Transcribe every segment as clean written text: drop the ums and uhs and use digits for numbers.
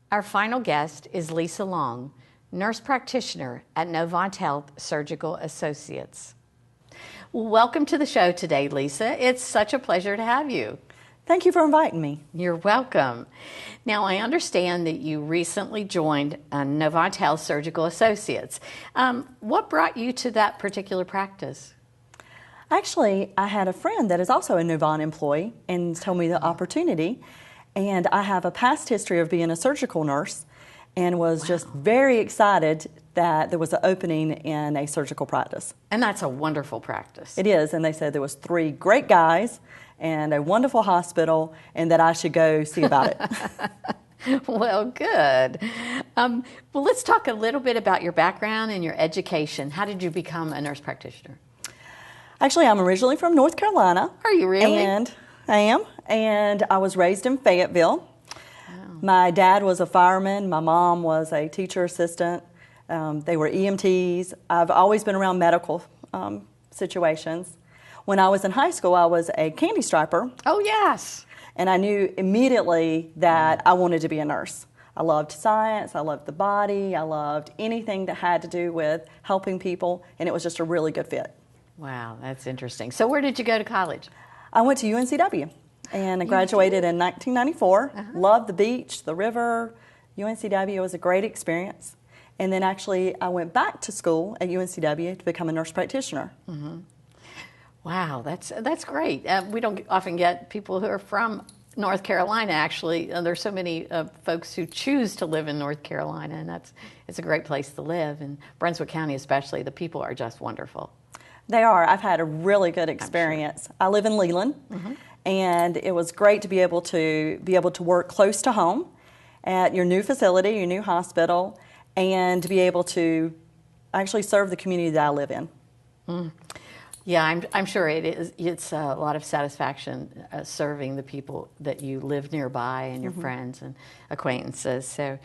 Our final guest is Lisa Long, nurse practitioner at Novant Health Surgical Associates. Welcome to the show today, Lisa. It's such a pleasure to have you. Thank you for inviting me. You're welcome. Now, I understand that you recently joined Novant Health Surgical Associates. What brought you to that particular practice? Actually, I had a friend that is also a Novant employee and told me the opportunity. And I have a past history of being a surgical nurse and was just very excited that there was an opening in a surgical practice. And that's a wonderful practice. It is, and they said there was 3 great guys and a wonderful hospital and that I should go see about it. Well, good. Well, let's talk a little bit about your background and your education. How did you become a nurse practitioner? Actually, I'm originally from North Carolina. Are you really? And I am, and I was raised in Fayetteville. Wow. My dad was a fireman, my mom was a teacher assistant, they were EMTs. I've always been around medical situations. When I was in high school, I was a candy striper. Oh, yes. And I knew immediately that I wanted to be a nurse. I loved science, I loved the body, I loved anything that had to do with helping people, and it was just a really good fit. Wow, that's interesting. So where did you go to college? I went to UNCW and I graduated in 1994. Loved the beach, the river. UNCW was a great experience. And then actually I went back to school at UNCW to become a nurse practitioner. Mm-hmm. Wow, that's great. We don't often get people who are from North Carolina, actually. There's so many folks who choose to live in North Carolina, and it's a great place to live. And Brunswick County especially, the people are just wonderful. They are. I've had a really good experience. Sure. I live in Leland, and it was great to be able to work close to home at your new facility, your new hospital, and to be able to actually serve the community that I live in. Mm. Yeah, I'm sure it is. It's a lot of satisfaction serving the people that you live nearby and your friends and acquaintances. So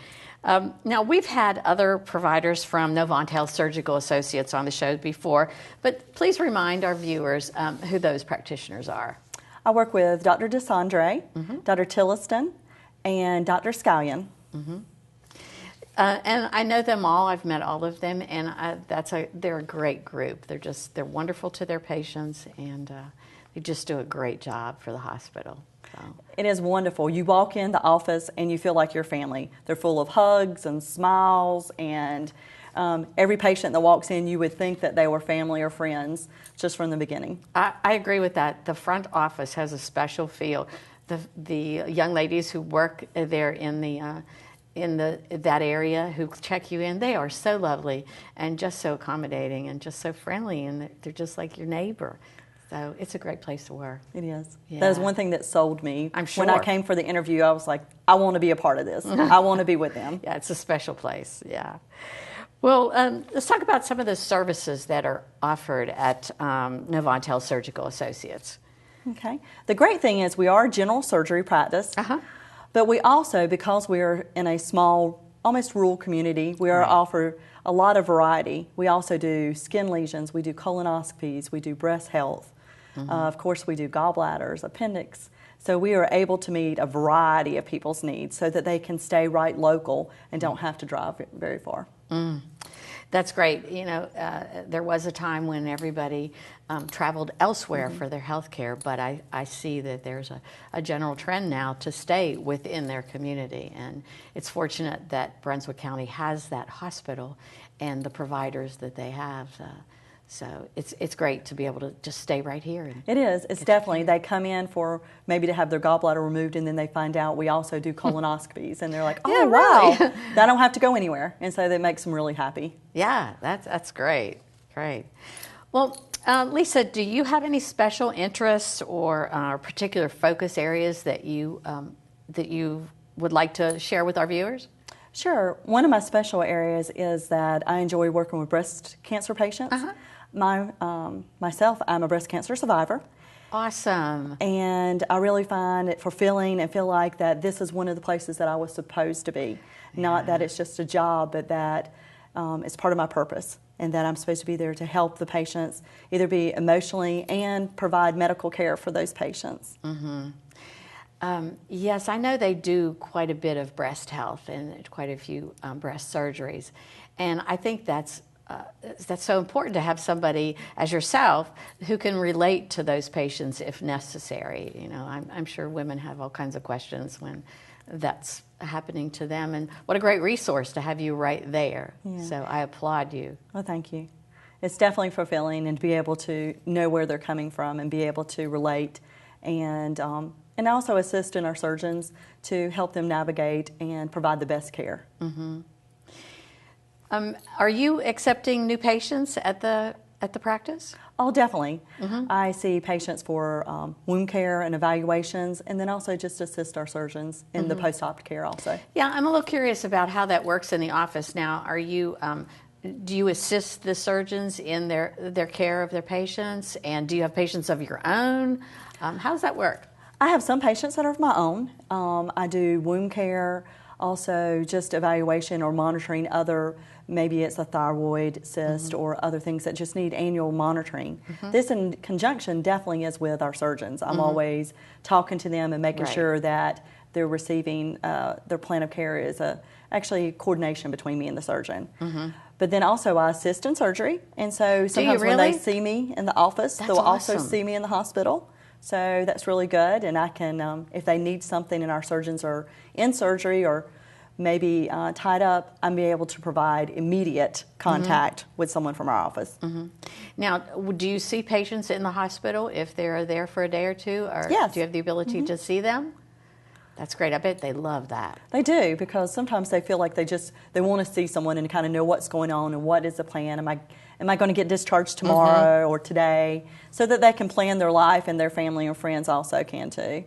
now we've had other providers from Novant Health Surgical Associates on the show before, but please remind our viewers who those practitioners are. I work with Dr. DeSandre, Dr. Tilliston, and Dr. Scallion. And I know them all. I've met all of them, and they're a great group. They're wonderful to their patients, and they just do a great job for the hospital. So. It is wonderful. You walk in the office and you feel like your family. They're full of hugs and smiles, and every patient that walks in, you would think that they were family or friends just from the beginning. I agree with that. The front office has a special feel. The young ladies who work there in that area who check you in, they are so lovely and just so accommodating and just so friendly, and they're just like your neighbor. So it's a great place to work. It is. Yeah. That is one thing that sold me. I'm sure. When I came for the interview, I was like, I want to be a part of this. I want to be with them. Yeah, it's a special place. Yeah. Well, let's talk about some of the services that are offered at Novant Health Surgical Associates. Okay. The great thing is we are a general surgery practice. But we also, because we're in a small, almost rural community, we are offered a lot of variety. We also do skin lesions, we do colonoscopies, we do breast health. Of course, we do gallbladders, appendix. So we are able to meet a variety of people's needs so that they can stay right local and don't have to drive very far. That's great. You know, there was a time when everybody traveled elsewhere for their health care, but I see that there's a general trend now to stay within their community. And it's fortunate that Brunswick County has that hospital and the providers that they have. So it's great to be able to just stay right here. It is. It's definitely. They come in for maybe to have their gallbladder removed, and then they find out we also do colonoscopies, and they're like, oh, yeah, wow, really? I don't have to go anywhere. And so that makes them really happy. Yeah, that's great. Great. Well, Lisa, do you have any special interests or particular focus areas that you would like to share with our viewers? Sure. One of my special areas is that I enjoy working with breast cancer patients. Myself, I'm a breast cancer survivor. Awesome. And I really find it fulfilling and feel like that this is one of the places that I was supposed to be. Not that it's just a job, but that it's part of my purpose, and that I'm supposed to be there to help the patients either be emotionally and provide medical care for those patients. Yes, I know they do quite a bit of breast health and quite a few breast surgeries, and I think that's so important to have somebody as yourself who can relate to those patients if necessary. You know, I'm sure women have all kinds of questions when that's happening to them, and what a great resource to have you right there. Yeah. So I applaud you. Well, thank you. It's definitely fulfilling, and to be able to know where they're coming from and be able to relate, and also assist in our surgeons to help them navigate and provide the best care. Mm-hmm. Are you accepting new patients at the practice? Oh, definitely. Mm-hmm. I see patients for wound care and evaluations, and then also just assist our surgeons in the post-op care also. Yeah, I'm a little curious about how that works in the office now. Are you do you assist the surgeons in their care of their patients, and do you have patients of your own? How does that work? I have some patients that are of my own. I do wound care, also just evaluation or monitoring other, maybe it's a thyroid cyst or other things that just need annual monitoring. This in conjunction definitely is with our surgeons. I'm always talking to them and making sure that they're receiving their plan of care is actually coordination between me and the surgeon. But then also I assist in surgery, and so sometimes when they see me in the office, they'll also see me in the hospital. So that's really good, and I can, if they need something and our surgeons are in surgery or maybe tied up, I'm be able to provide immediate contact with someone from our office. Now, do you see patients in the hospital if they're there for a day or two, or Yes. do you have the ability to see them? That's great. I bet they love that. They do, because sometimes they feel like they want to see someone and kind of know what's going on and what is the plan. Am I going to get discharged tomorrow or today, so that they can plan their life, and their family and friends also can too.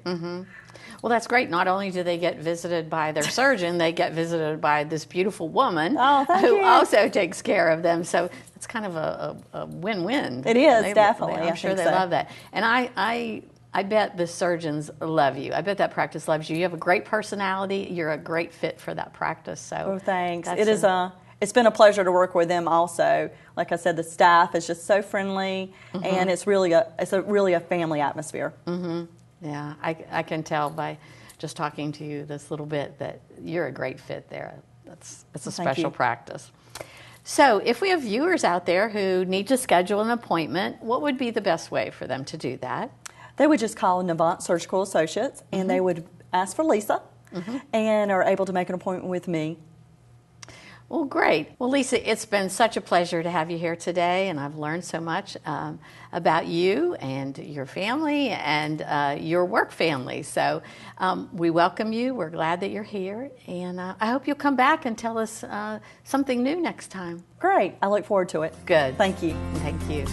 Well, that's great. Not only do they get visited by their surgeon, they get visited by this beautiful woman who also takes care of them. So it's kind of a win-win. It is, definitely. I'm sure they love that. And I bet the surgeons love you. I bet that practice loves you. You have a great personality. You're a great fit for that practice. So, oh, thanks. It's been a pleasure to work with them also. Like I said, the staff is just so friendly, and it's really a family atmosphere. Yeah, I can tell by just talking to you this little bit that you're a great fit there. It's a special practice. So if we have viewers out there who need to schedule an appointment, what would be the best way for them to do that? They would just call Navant Surgical Associates, and they would ask for Lisa, and are able to make an appointment with me. Well, great. Well, Lisa, it's been such a pleasure to have you here today, and I've learned so much about you and your family and your work family. So we welcome you. We're glad that you're here, and I hope you'll come back and tell us something new next time. Great. I look forward to it. Good. Thank you. Thank you.